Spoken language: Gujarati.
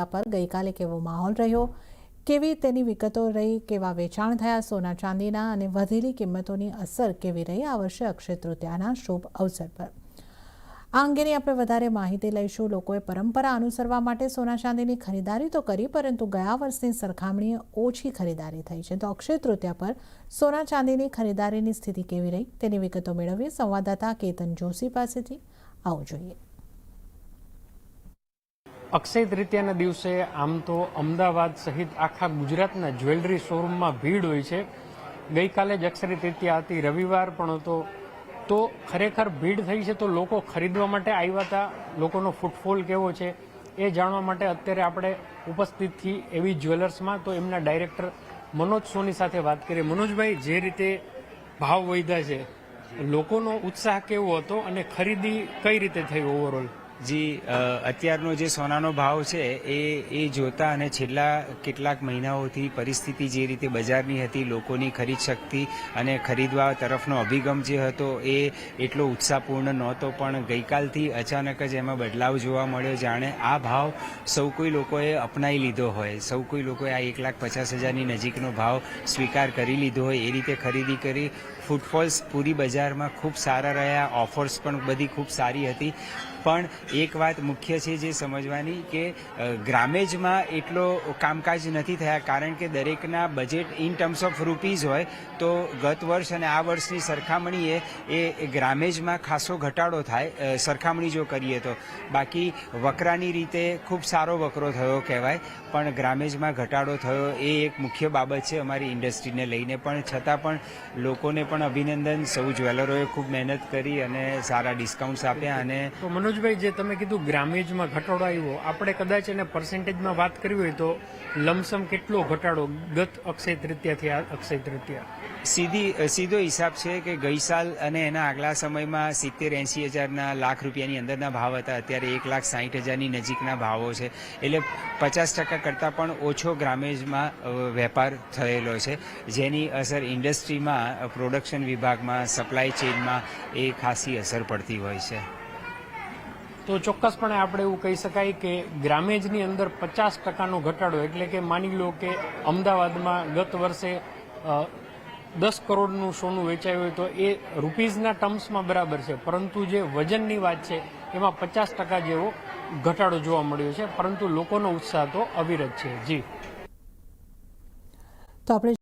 પર ગઈકાલે કેવો માહોલ રહ્યો, કેવી તેની વિગતો રહી, કેવા વેચાણ થયા સોના ચાંદીના અને વધેલી કિંમતોની અસર કેવી રહી આ વર્ષે અક્ષય તૃતીયાના શુભ અવસર પર। આ અંગેની આપણે વધારે માહિતી લઈશું। લોકોએ પરંપરા અનુસરવા માટે સોના ચાંદીની ખરીદારી તો કરી, પરંતુ ગયા વર્ષની સરખામણીએ ઓછી ખરીદારી થઈ છે। તો અક્ષય તૃતીયા પર સોના ચાંદીની ખરીદારીની સ્થિતિ કેવી રહી તેની વિગતો મેળવીએ સંવાદદાતા કેતન જોશી પાસેથી। આવો જોઈએ। અક્ષય તૃતીયાના દિવસે આમ તો અમદાવાદ સહિત આખા ગુજરાતના જ્વેલરી શોરૂમમાં ભીડ હોય છે। ગઈકાલે જ અક્ષય તૃતીયા હતી, રવિવાર પણ હતો, તો ખરેખર ભીડ થઈ છે। તો લોકો ખરીદવા માટે આવ્યા હતા, લોકોનો ફૂટફોલ કેવો છે એ જાણવા માટે અત્યારે આપણે ઉપસ્થિત થી એવી જ્વેલર્સમાં, તો એમના ડાયરેક્ટર મનોજ સોની સાથે વાત કરીએ। મનોજભાઈ, જે રીતે ભાવ વધ્યા છે, લોકોનો ઉત્સાહ કેવો હતો અને ખરીદી કઈ રીતે થઈ ઓવરઓલ? જી, અત્યારનો જે સોનાનો ભાવ છે એ જોતા અને છેલ્લા કેટલાક મહિનાઓથી પરિસ્થિતિ જે રીતે બજારની હતી, લોકોની ખરીદ શક્તિ અને ખરીદવા તરફનો અભિગમ જે હતો એ એટલો ઉત્સાહપૂર્ણ નહોતો, પણ ગઈકાલથી અચાનક જ એમાં બદલાવ જોવા મળ્યો। જાણે આ ભાવ સૌ કોઈ લોકોએ અપનાવી લીધો હોય, સૌ કોઈ લોકોએ આ 1,50,000ની નજીકનો ભાવ સ્વીકાર કરી લીધો હોય એ રીતે ખરીદી કરી। ફૂટફોલ્સ પૂરી બજારમાં ખૂબ સારા રહ્યા, ઓફર્સ પણ બધી ખૂબ સારી હતી। પણ એક વાત મુખ્ય છે જે સમજવાની કે ગ્રામેજમાં એટલો કામકાજ નથી થયા, કારણ કે દરેકના budget in terms of rupees હોય, તો ગત વર્ષ અને આ વર્ષની સરખામણીએ એ ગ્રામેજમાં ખાસો ઘટાડો થાય સરખામણી જો કરીએ તો। બાકી વકરાની રીતે ખૂબ સારો વકરો થયો કહેવાય, પણ ગ્રામેજમાં ઘટાડો થયો એ એક મુખ્ય બાબત છે અમારી ઇન્ડસ્ટ્રીને લઈને। પણ છતાં પણ લોકોને પણ અભિનંદન, સૌ જ્વેલરોએ ખૂબ મહેનત કરી અને સારા ડિસ્કાઉન્ટ્સ આપ્યા। અને તો મનોજભાઈ, જે તમે કીધું ગ્રામેજમાં ઘટાડો આવ્યો, આપણે કદાચ એને પર્સન્ટેજમાં વાત કરવી હોય તો લમસમ કેટલો ઘટાડો ગત અક્ષય તૃતીયાથી આ અક્ષય તૃતીયા? સીધો હિસાબ છે કે ગઈ સાલ અને એના આગલા સમયમાં 70-80 હજારના લાખ રૂપિયાની અંદરના ભાવ હતા, અત્યારે 1,60,000ની નજીકના ભાવો છે। એટલે 50% કરતાં પણ ઓછો ગ્રામેજમાં વેપાર થયેલો છે, જેની અસર ઇન્ડસ્ટ્રીમાં, પ્રોડક્શન વિભાગમાં, સપ્લાય ચેઇનમાં એ ખાસી અસર પડતી હોય છે। તો ચોક્કસપણે આપણે એવું કહી શકાય કે ગ્રામેજની અંદર 50%નો ઘટાડો, એટલે કે માની લો કે અમદાવાદમાં ગત વર્ષે 10 કરોડનું સોનું વેચાયું હોય તો એ રૂપીઝના ટર્મ્સમાં બરાબર છે, પરંતુ જે વજનની વાત છે એમાં 50% જેવો ઘટાડો જોવા મળ્યો છે, પરંતુ લોકોનો ઉત્સાહ તો અવિરત છે। જી, તો આપણે